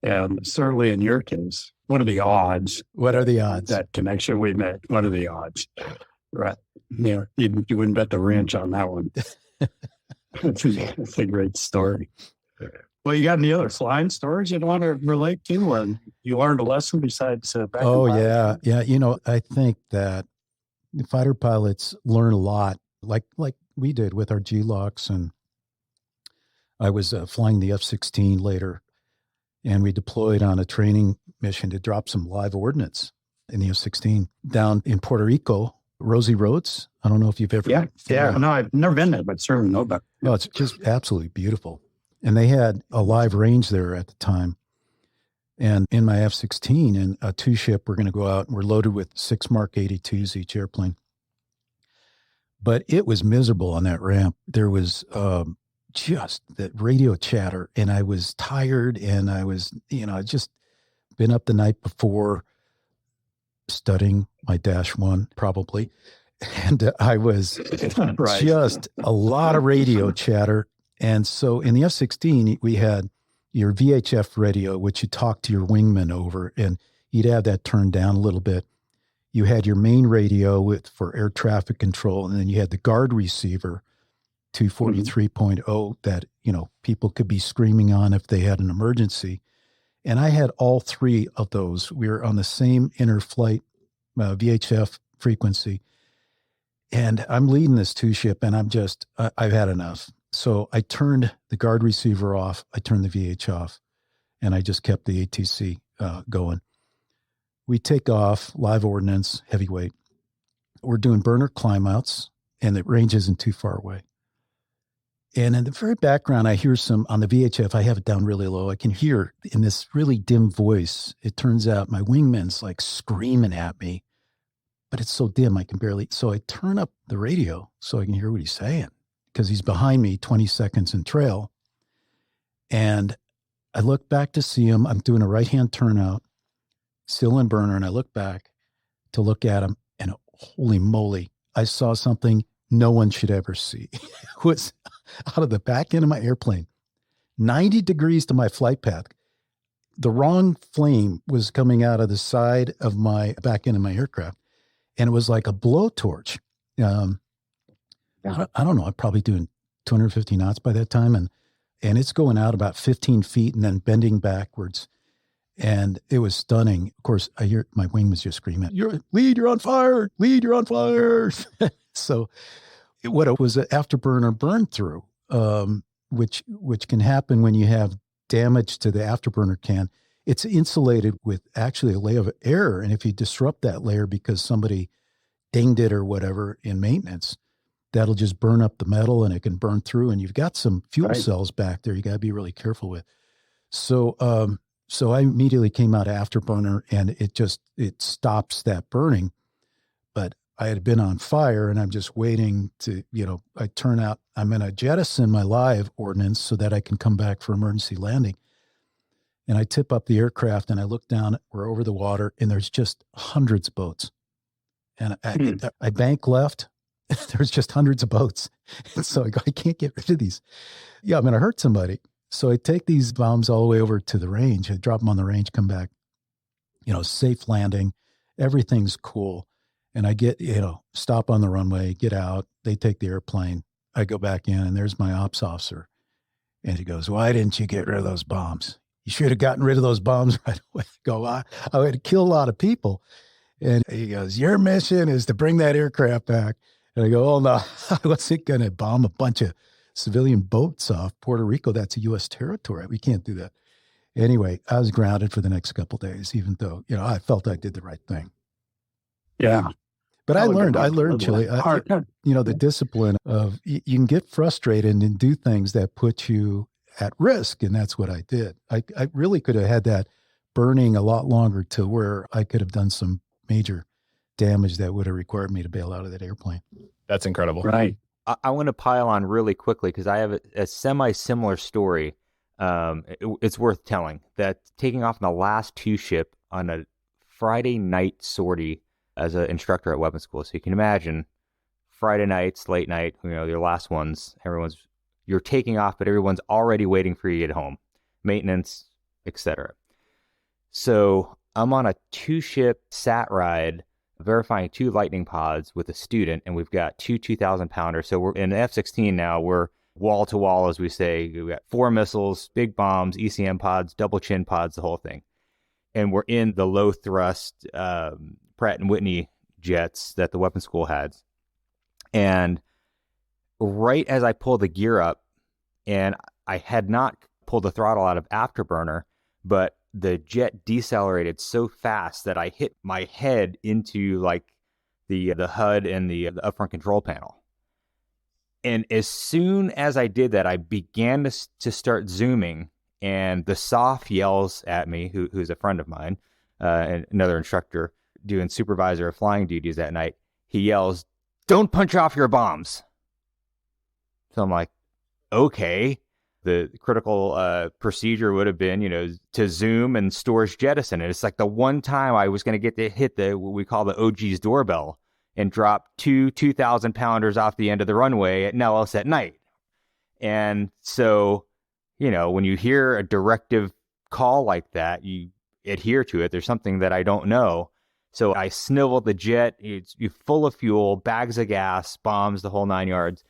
and certainly in your case, what are the odds? What are the odds? That connection we made. What are the odds? Right. You wouldn't bet the ranch on that one. It's a great story. Well, you got any other flying stories you want to relate to when you learned a lesson besides back? Oh, yeah. Yeah. I think that the fighter pilots learn a lot like we did with our G-LOCs. And I was flying the F-16 later, and we deployed on a training mission to drop some live ordnance in the F-16 down in Puerto Rico, Rosie Roads. I don't know if you've ever. Yeah. No, I've never been there, but certainly know about it. Oh, it's just absolutely beautiful. And they had a live range there at the time. And in my F-16 and a 2-ship, we're going to go out and we're loaded with 6 Mark 82s each airplane. But it was miserable on that ramp. There was just that radio chatter, and I was tired, and I was, I'd just been up the night before studying my -1 probably. And I was Right. just a lot of radio chatter. And so in the F-16, we had your VHF radio, which you talk to your wingman over, and you'd have that turned down a little bit. You had your main radio for air traffic control, and then you had the guard receiver, 243.0, that, people could be screaming on if they had an emergency. And I had all 3 of those. We were on the same inter-flight VHF frequency. And I'm leading this 2-ship, and I've had enough. So I turned the guard receiver off. I turned the VH off, and I just kept the ATC going. We take off, live ordnance, heavyweight. We're doing burner climb outs, and the range isn't too far away. And in the very background, I hear some, on the VHF, I have it down really low. I can hear in this really dim voice, it turns out my wingman's like screaming at me, but it's so dim, I can barely. So I turn up the radio so I can hear what he's saying, because he's behind me 20 seconds in trail. And I look back to see him. I'm doing a right-hand turnout, still in burner, and I look back to look at him, and holy moly, I saw something no one should ever see. It was out of the back end of my airplane, 90 degrees to my flight path. The wrong flame was coming out of the side of my back end of my aircraft, and it was like a blowtorch. I don't know. I'm probably doing 250 knots by that time, and it's going out about 15 feet and then bending backwards. And it was stunning. Of course, I hear my wing was just screaming, "Lead, you're on fire! Lead, you're on fire!" So what it was, an afterburner burn through, which can happen when you have damage to the afterburner can. It's insulated with actually a layer of air. And if you disrupt that layer because somebody dinged it or whatever in maintenance, that'll just burn up the metal and it can burn through. And you've got some fuel cells back there you got to be really careful with. So I immediately came out of afterburner, and it stops that burning. But I had been on fire, and I'm just waiting to, I turn out, I'm going to jettison my live ordnance so that I can come back for emergency landing. And I tip up the aircraft, and I look down, we're over the water, and there's just hundreds of boats. And I bank left, there's just hundreds of boats. And so I go, I can't get rid of these. Yeah, I'm going to hurt somebody. So I take these bombs all the way over to the range. I drop them on the range, come back, safe landing. Everything's cool. And I get, stop on the runway, get out. They take the airplane. I go back in, and there's my ops officer. And he goes, "Why didn't you get rid of those bombs? You should have gotten rid of those bombs right away." I go, I had to kill a lot of people. And he goes, "Your mission is to bring that aircraft back." And I go, "Oh, no, I wasn't going to bomb a bunch of civilian boats off Puerto Rico. That's a U.S. territory. We can't do that." Anyway, I was grounded for the next couple of days, even though, I felt I did the right thing. Yeah. But I learned, Chili, the discipline of you can get frustrated and do things that put you at risk. And that's what I did. I really could have had that burning a lot longer to where I could have done some major damage that would have required me to bail out of that airplane. That's incredible. Right. I want to pile on really quickly because I have a semi-similar story. It's worth telling that taking off in the last two ship on a Friday night sortie as an instructor at weapons school. So you can imagine Friday nights, late night, your last ones, you're taking off, but everyone's already waiting for you at home, maintenance, etc. So I'm on a 2-ship sat ride, verifying 2 lightning pods with a student, and we've got 2 2,000-pounders. So we're in the F-16 now. We're wall to wall, as we say. We've got 4 missiles, big bombs, ECM pods, double chin pods, the whole thing. And we're in the low thrust Pratt & Whitney jets that the weapons school had. And right as I pull the gear up, and I had not pulled the throttle out of afterburner, but the jet decelerated so fast that I hit my head into like the HUD and the upfront control panel. And as soon as I did that, I began to start zooming, and the SOF yells at me, who's a friend of mine, and another instructor doing supervisor of flying duties that night. He yells, "Don't punch off your bombs." So I'm like, okay. The critical procedure would have been, to zoom and storage jettison. And it's like the one time I was going to get to hit what we call the OG's doorbell and drop 2 2,000-pounders off the end of the runway at Nellis at night. And so, when you hear a directive call like that, you adhere to it. There's something that I don't know. So I sniveled the jet. It's full of fuel, bags of gas, bombs, the whole 9 yards.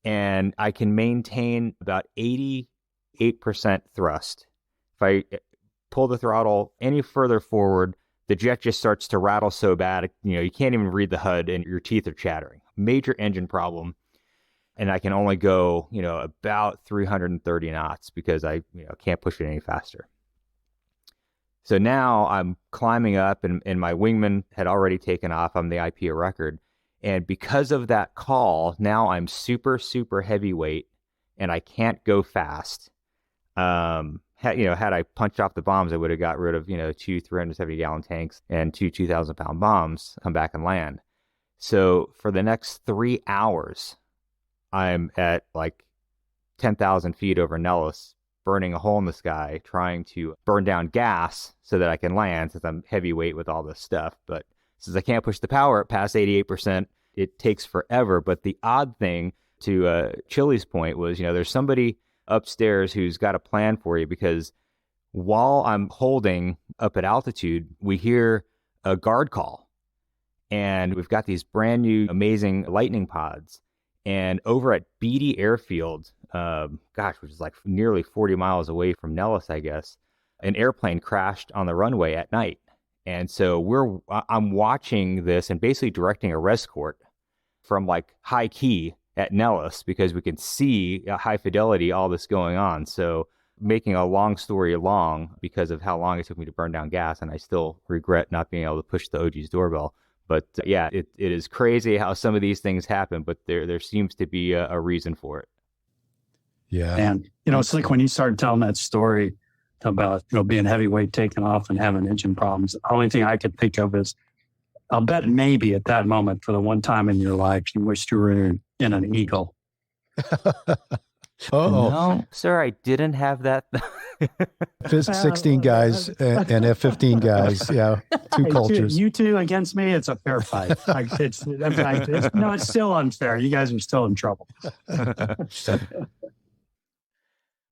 And I can maintain about 88% thrust. If I pull the throttle any further forward, the jet just starts to rattle so bad, you can't even read the HUD and your teeth are chattering. Major engine problem. And I can only go, about 330 knots because I can't push it any faster. So now I'm climbing up, and my wingman had already taken off. I'm the IP of record. And because of that call, now I'm super, super heavyweight, and I can't go fast. Had I punched off the bombs, I would have got rid of, 2 370-gallon tanks and 2 2,000-pound bombs, come back and land. So for the next 3 hours, I'm at like 10,000 feet over Nellis, burning a hole in the sky, trying to burn down gas so that I can land, since I'm heavyweight with all this stuff. But since I can't push the power past 88%, it takes forever. But the odd thing, to Chili's point, was, there's somebody upstairs who's got a plan for you, because while I'm holding up at altitude, we hear a guard call, and we've got these brand new amazing lightning pods. And over at Beatty Airfield, which is like nearly 40 miles away from Nellis, I guess, an airplane crashed on the runway at night. And so I'm watching this and basically directing a res court from like high key at Nellis, because we can see at high fidelity all this going on. So making a long story long, because of how long it took me to burn down gas, and I still regret not being able to push the OG's doorbell. But it is crazy how some of these things happen, but there seems to be a reason for it. Yeah. And, it's like when you started telling that story about, being heavyweight, taking off and having engine problems, the only thing I could think of is, I'll bet maybe at that moment, for the one time in your life, you wished you were in an Eagle. No, sir, I didn't have that. 16 guys and F-15 guys. Yeah, two cultures. You two against me, it's a fair fight. It's still unfair. You guys are still in trouble.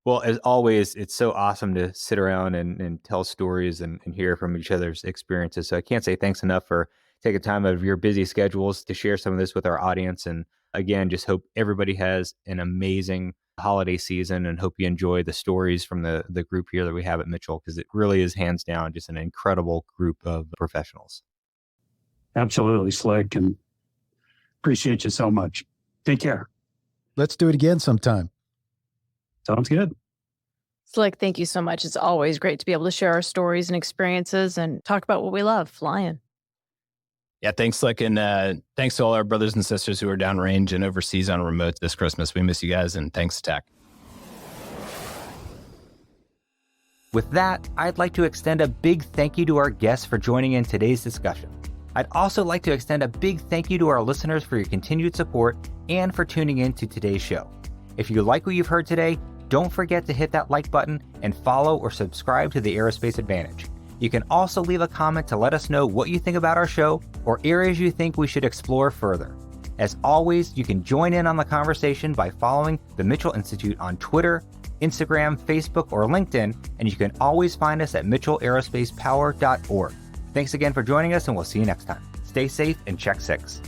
Well, as always, it's so awesome to sit around and tell stories and hear from each other's experiences. So I can't say thanks enough for taking time out of your busy schedules to share some of this with our audience. And again, just hope everybody has an amazing holiday season, and hope you enjoy the stories from the group here that we have at Mitchell, because it really is hands down just an incredible group of professionals. Absolutely, Slick, and appreciate you so much. Take care. Let's do it again sometime. Sounds good. Slick, thank you so much. It's always great to be able to share our stories and experiences and talk about what we love, flying. Yeah, thanks, Slick. And thanks to all our brothers and sisters who are downrange and overseas on remote this Christmas. We miss you guys, and thanks, TAC. With that, I'd like to extend a big thank you to our guests for joining in today's discussion. I'd also like to extend a big thank you to our listeners for your continued support and for tuning in to today's show. If you like what you've heard today, don't forget to hit that like button and follow or subscribe to the Aerospace Advantage. You can also leave a comment to let us know what you think about our show or areas you think we should explore further. As always, you can join in on the conversation by following the Mitchell Institute on Twitter, Instagram, Facebook, or LinkedIn, and you can always find us at mitchellaerospacepower.org. Thanks again for joining us, and we'll see you next time. Stay safe and check 6.